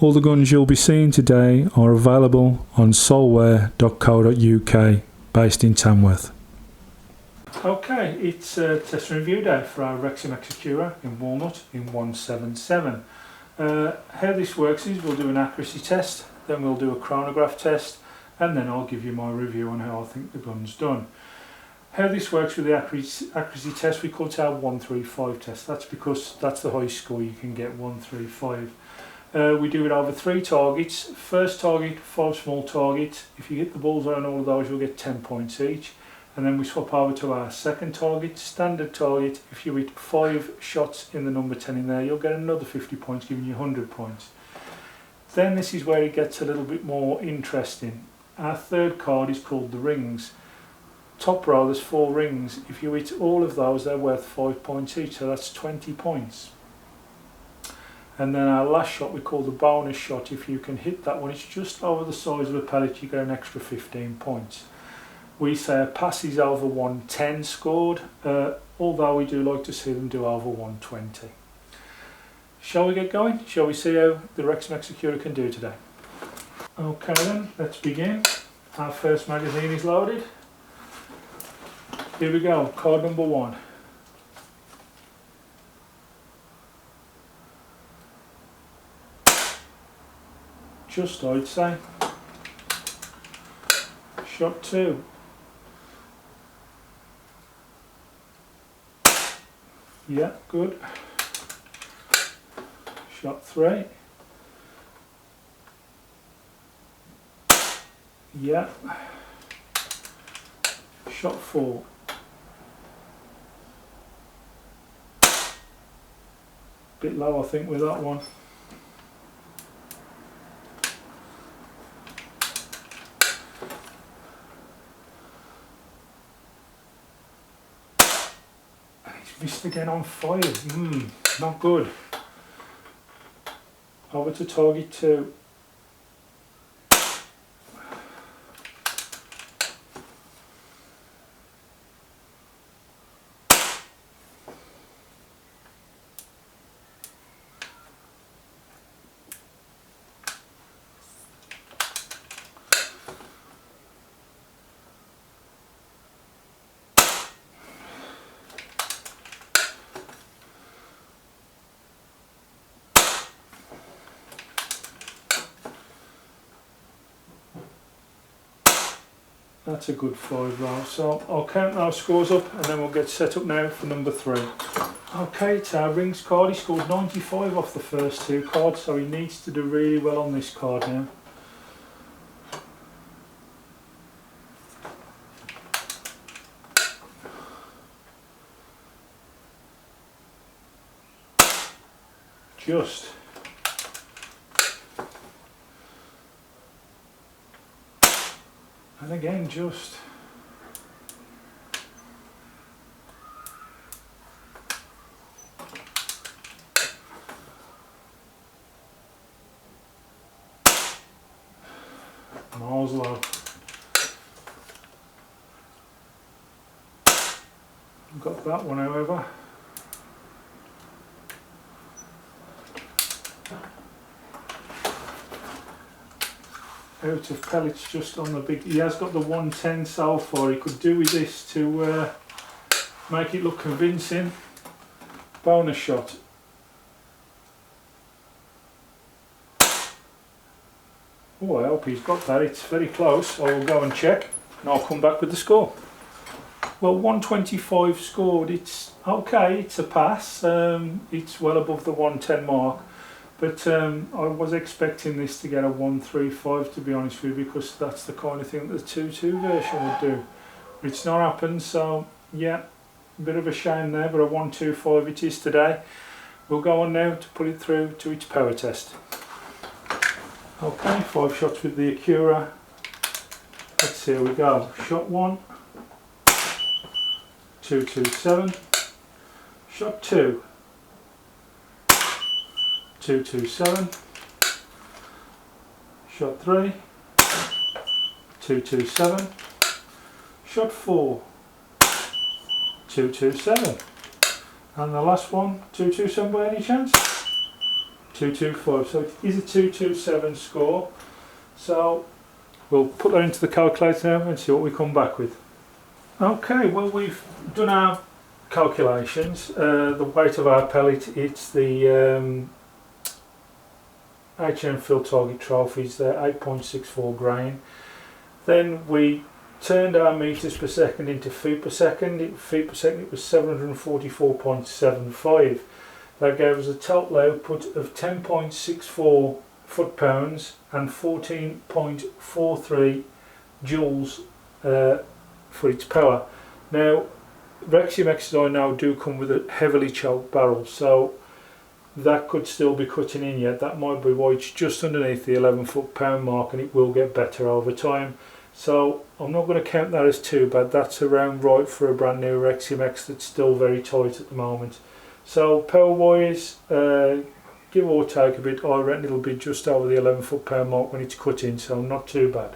All the guns you'll be seeing today are available on solware.co.uk, based in Tamworth. Okay, it's test review day for our Reximex Accura in Walnut in 177. How this works is we'll do an accuracy test, then we'll do a chronograph test, and then I'll give you my review on how I think the gun's done. How this works with the accuracy test, we call it our 135 test. That's because that's the highest score you can get, 135. We do it over 3 targets. First target, 5 small targets. If you hit the bullseye on all of those, you'll get 10 points each. And then we swap over to our second target, standard target. If you hit 5 shots in the number 10 in there, you'll get another 50 points, giving you 100 points. Then this is where it gets a little bit more interesting. Our third card is called the rings. Top row, there's 4 rings. If you hit all of those, they're worth 5 points each, so that's 20 points. And then our last shot we call the bonus shot. If you can hit that one, it's just over the size of a pellet, you get an extra 15 points. We say a pass is over 110 scored, although we do like to see them do over 120. Shall we get going? Shall we see how the Reximex Accura can do today? Okay then, let's begin. Our first magazine is loaded. Here we go, card number 1. Just, I'd say. Shot 2. Yeah, good. Shot 3. Yeah. Shot 4. Bit low, I think, with that one. Missed again on 5. Not good. Over to target 2. That's a good 5 row. So I'll count our scores up and then we'll get set up now for number 3. Okay, it's our rings card. He scored 95 off the first 2 cards, so he needs to do really well on this card now. Just. And again, just. Miles low. Got that one, however. Out of pellets, just on the big. He has got the 110 so far. He could do with this to make it look convincing. Bonus shot. Oh, I hope he's got that. It's very close. I will go and check and I'll come back with the score. Well, 125 scored. It's okay, it's a pass. It's well above the 110 mark. But I was expecting this to get a 135, to be honest with you, because that's the kind of thing that the 2.2 version would do. But it's not happened, so yeah, a bit of a shame there, but a 125 it is today. We'll go on now to put it through to its power test. Okay, 5 shots with the Accura. Let's see, here we go. Shot 1, 227. Shot 2, 227. Shot 3, 227. Shot 4, 227. And the last one, 227 by any chance? 225, so it is a 227 score. So we'll put that into the calculator now and see what we come back with. Okay, well, we've done our calculations. The weight of our pellet, it's the H&M Field Target Trophies, they're 8.64 grain. Then we turned our meters per second into feet per second. Feet per second, it was 744.75. That gave us a total output of 10.64 foot-pounds and 14.43 joules for its power. Now, Reximexes I know do come with a heavily choked barrel, so that could still be cutting in yet. That might be why it's just underneath the 11 foot-pound mark, and it will get better over time. So I'm not going to count that as too bad. That's around right for a brand new Reximex that's still very tight at the moment. So power wise, give or take a bit, I reckon it'll be just over the 11 foot-pound mark when it's cut in, so not too bad.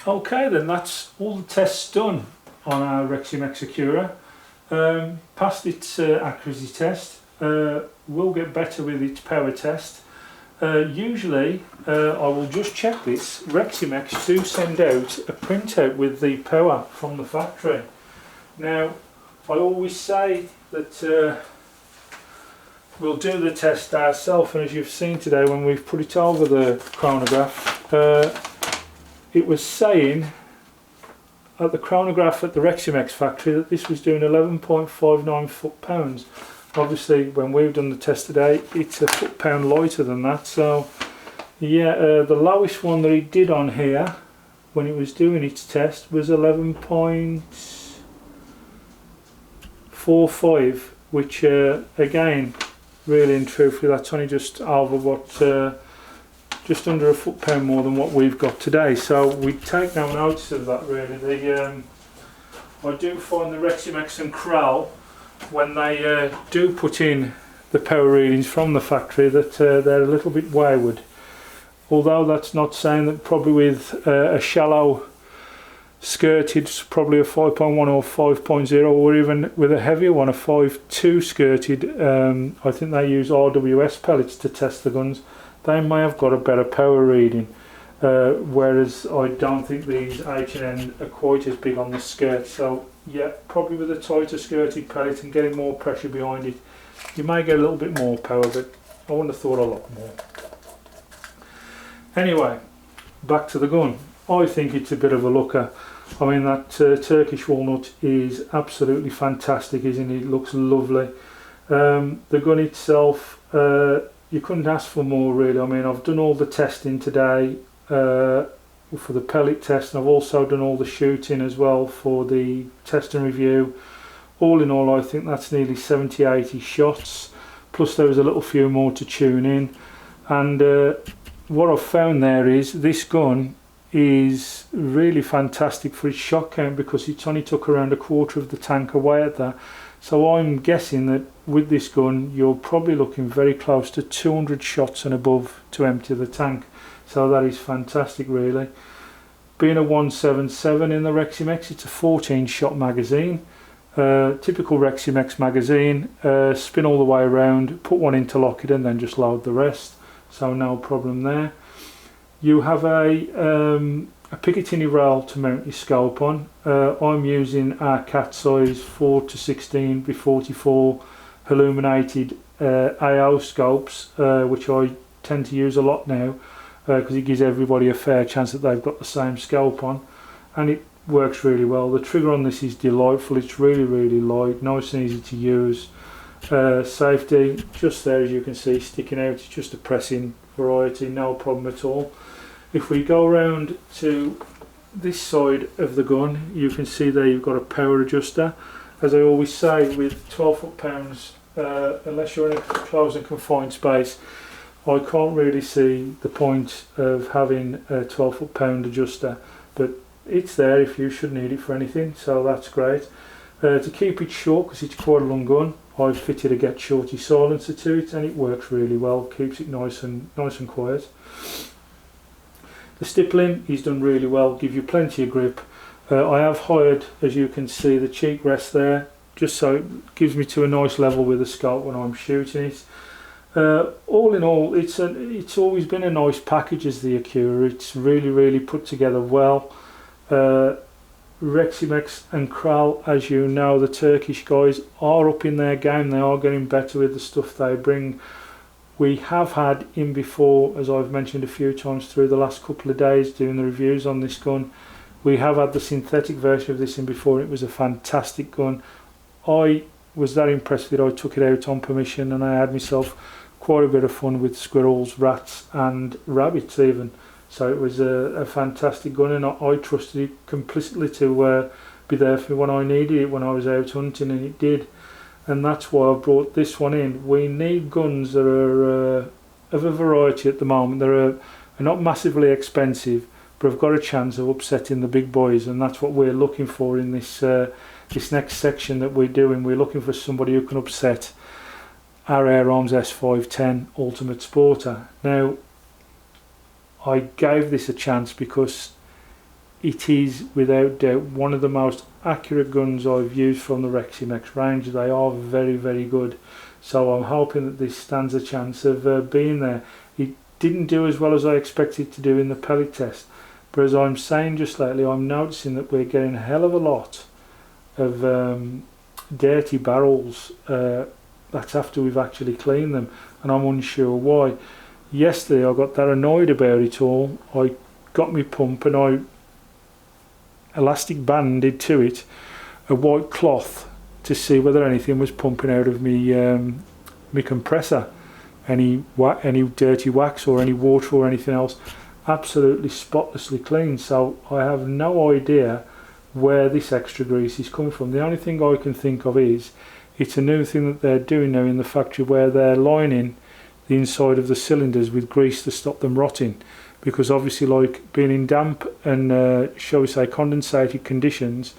Okay then, that's all the tests done on our Reximex Accura. Passed its accuracy test. Will get better with its power test. Usually I will just check this. Reximex do send out a printout with the power from the factory. Now I always say that we'll do the test ourselves, and as you've seen today when we've put it over the chronograph, it was saying at the chronograph at the Reximex factory that this was doing 11.59 foot-pounds. Obviously when we've done the test today, it's a foot-pound lighter than that. So yeah, the lowest one that it did on here when it was doing its test was 11.45, which again, really and truthfully, that's only just over what, just under a foot-pound more than what we've got today. So we take no notice of that really. I do find the Reximex and Crow, when they do put in the power readings from the factory, that they're a little bit wayward. Although that's not saying that probably with a shallow skirted, probably a 5.1 or 5.0, or even with a heavier one, a 5.2 skirted, I think they use RWS pellets to test the guns. They may have got a better power reading, whereas I don't think these H&N are quite as big on the skirt. So yeah, probably with a tighter skirted pellet and getting more pressure behind it, you may get a little bit more power, but I wouldn't have thought a lot more. Anyway, back to the gun. I think it's a bit of a looker. I mean, that Turkish walnut is absolutely fantastic, isn't it? It looks lovely. The gun itself, you couldn't ask for more really. I mean, I've done all the testing today for the pellet test, and I've also done all the shooting as well for the test and review. All in all, I think that's nearly 70-80 shots, plus there was a little few more to tune in. And what I've found there is this gun is really fantastic for its shot count, because it only took around a quarter of the tank away at that. So I'm guessing that with this gun you're probably looking very close to 200 shots and above to empty the tank. So that is fantastic really. Being a 177 in the Reximex, it's a 14 shot magazine. Typical Reximex magazine, spin all the way around, put one into lock it and then just load the rest. So no problem there. You have a Picatinny rail to mount your scope on. I'm using our cat size 4-16 b44 illuminated AO scopes, which I tend to use a lot now, because it gives everybody a fair chance that they've got the same scope on, and it works really well. The trigger on this is delightful. It's really light, nice and easy to use. Safety just there, as you can see, sticking out. It's just a pressing variety, no problem at all. If we go around to this side of the gun, you can see there you've got a power adjuster. As I always say, with 12 foot-pounds, unless you're in a closed and confined space, I can't really see the point of having a 12 foot-pound adjuster, but it's there if you should need it for anything, so that's great. To keep it short, because it's quite a long gun, I've fitted a Get Shorty silencer to it, and it works really well, keeps it nice and quiet. The stippling is done really well, give you plenty of grip. I have hired, as you can see, the cheek rest there, just so it gives me to a nice level with the scope when I'm shooting it. All in all, it's always been a nice package as the Accura. It's really put together well. Reximex and Kral, as you know, the Turkish guys are up in their game. They are getting better with the stuff they bring. We have had in before, as I've mentioned a few times through the last couple of days doing the reviews on this gun, we have had the synthetic version of this in before. It was a fantastic gun. I was that impressed with it, I took it out on permission and I had myself quite a bit of fun with squirrels, rats and rabbits even. So it was a fantastic gun, and I trusted it completely to be there for me when I needed it when I was out hunting, and it did. And that's why I brought this one in. We need guns that are of a variety at the moment. They're not massively expensive, but have got a chance of upsetting the big boys, and that's what we're looking for in this this next section that we're doing. We're looking for somebody who can upset our Air Arms S510 Ultimate Sporter. Now, I gave this a chance because it is without doubt one of the most accurate guns I've used from the Reximex range. They are very good, so I'm hoping that this stands a chance of being there. It didn't do as well as I expected it to do in the pellet test, but as I'm saying just lately, I'm noticing that we're getting a hell of a lot of dirty barrels. That's after we've actually cleaned them, and I'm unsure why. Yesterday I got that annoyed about it all. I got my pump and I elastic banded to it a white cloth to see whether anything was pumping out of me compressor, any dirty wax or any water or anything else. Absolutely spotlessly clean, so I have no idea where this extra grease is coming from. The only thing I can think of is it's a new thing that they're doing now in the factory, where they're lining the inside of the cylinders with grease to stop them rotting, because obviously, like being in damp and shall we say condensated conditions,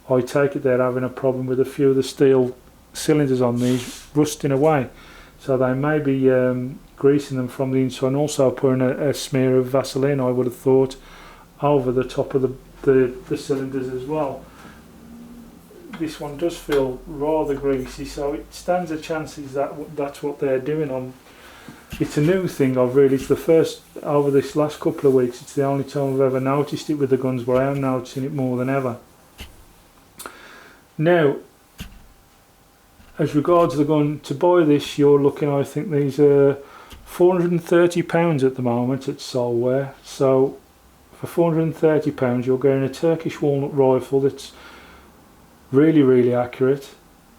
I take it they're having a problem with a few of the steel cylinders on these rusting away, so they may be greasing them from the inside, and also putting a smear of Vaseline, I would have thought, over the top of the cylinders as well. This one does feel rather greasy, so it stands a chance that's what they're doing. It's a new thing. It's the first over this last couple of weeks. It's the only time I've ever noticed it with the guns, but I am noticing it more than ever. Now, as regards the gun, to buy this, you're looking, I think these are £430 at the moment at Solware. So for £430 you're getting a Turkish walnut rifle that's really accurate,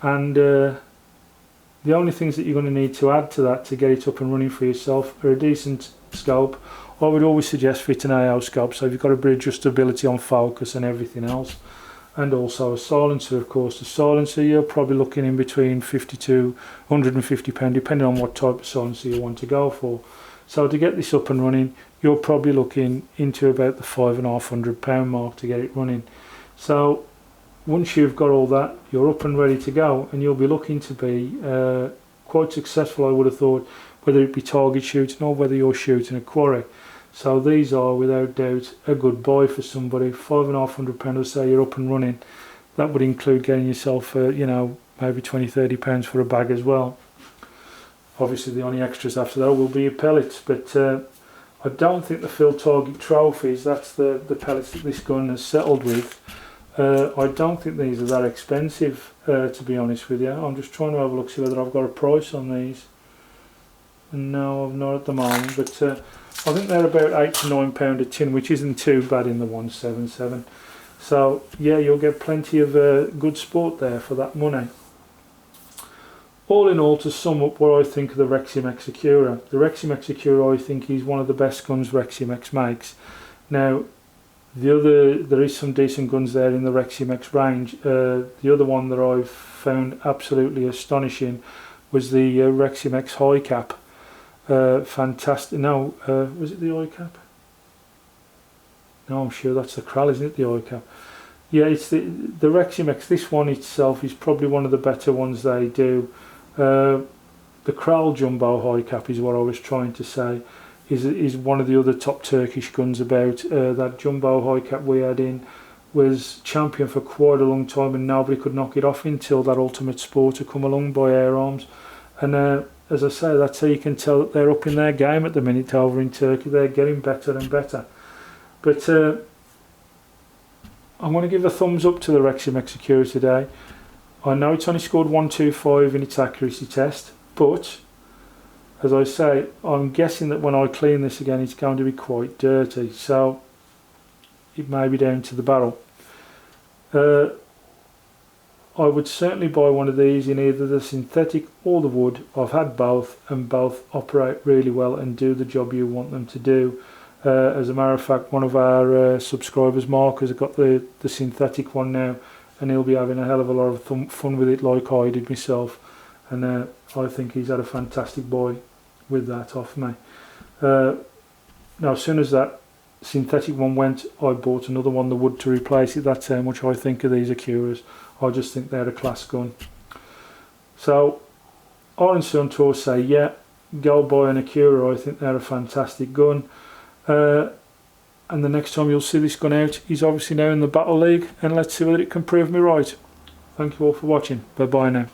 and the only things that you're going to need to add to that to get it up and running for yourself are a decent scope. I would always suggest fit an AO scope, so you've got a bit of adjustability on focus and everything else, and also a silencer, of course. The silencer, you're probably looking in between £50 to £150 depending on what type of silencer you want to go for. So to get this up and running, you're probably looking into about the £550 mark to get it running. So once you've got all that, you're up and ready to go, and you'll be looking to be quite successful, I would have thought, whether it be target shooting or whether you're shooting a quarry. So these are without doubt a good buy for somebody. £550 or so, you're up and running. That would include getting yourself maybe £20–30 for a bag as well. Obviously the only extras after that will be your pellets, but I don't think the field target trophies, that's the pellets that this gun has settled with, I don't think these are that expensive, to be honest with you. I'm just trying to have a look, see whether I've got a price on these. No, I've not at the moment, but I think they're about £8 to £9 a tin, which isn't too bad in the 177. So yeah, you'll get plenty of good sport there for that money. All in all, to sum up what I think of the Reximex Accura. The Reximex Accura, I think, is one of the best guns Reximex makes. Now, there is some decent guns there in the Reximex range. The other one that I've found absolutely astonishing was the Reximex High Cap. Fantastic. No, was it the High Cap? No, I'm sure that's the Kral, isn't it, the High Cap? Yeah, it's the Reximex. This one itself is probably one of the better ones they do. The Kral Jumbo High Cap is what I was trying to say. Is one of the other top Turkish guns about. That Jumbo High Cap we had in was champion for quite a long time, and nobody could knock it off until that Ultimate Sporter come along by Air Arms. And as I say, that's how you can tell that they're up in their game at the minute over in Turkey. They're getting better and better. But I want to give a thumbs up to the Reximex Accura today. I know it's only scored 125 in its accuracy test, but as I say, I'm guessing that when I clean this again it's going to be quite dirty, so it may be down to the barrel. I would certainly buy one of these in either the synthetic or the wood. I've had both, and both operate really well and do the job you want them to do. As a matter of fact, one of our subscribers, Mark, has got the synthetic one now, and he'll be having a hell of a lot of fun with it like I did myself, and I think he's had a fantastic buy with that off me. Now as soon as that synthetic one went, I bought another one, the wood, to replace it. That's how much I think of these Acuras. I just think they're a class gun. So R and Son Tour say, yeah, go buy an Accura. I think they're a fantastic gun. And the next time you'll see this gun out is obviously now in the Battle League, and let's see whether it can prove me right. Thank you all for watching. Bye bye now.